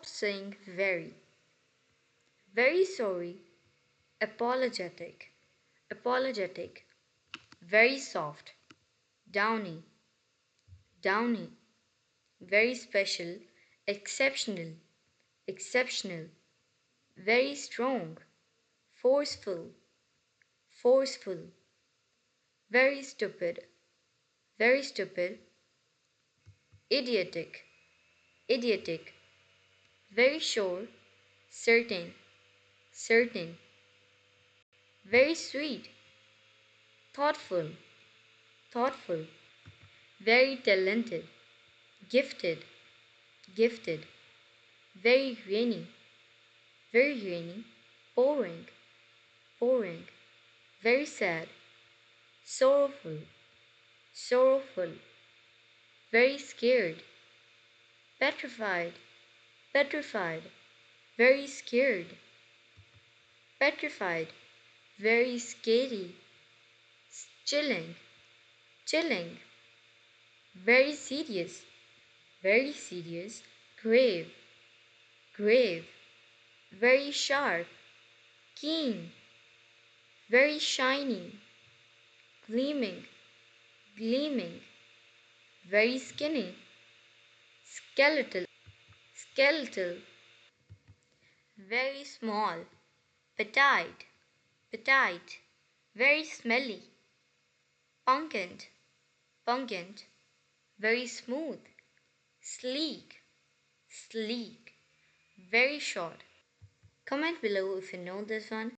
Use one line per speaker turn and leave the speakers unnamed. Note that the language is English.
Stop saying very. Very sorry. Apologetic. Apologetic. Very soft. Downy. Downy. Very special. Exceptional. Exceptional. Very strong. Forceful. Forceful. Very stupid. Very stupid. Idiotic. Idiotic. Very sure. Certain. Certain. Very sweet. Thoughtful. Thoughtful. Very talented. Gifted. Gifted. Very rainy. Very rainy. Pouring. Pouring. Very sad. Sorrowful. Sorrowful. Very scared. Petrified. Petrified. Very scared. Petrified. Very scary. Chilling. Chilling. Very serious. Very serious. Grave. Grave. Very sharp. Keen. Very shiny. Gleaming. Gleaming. Very skinny. Skeletal. Skeletal. Very small. Petite. Petite. Very smelly. Pungent. Pungent. Very smooth. Sleek. Sleek. Very short. Comment below if you know this one.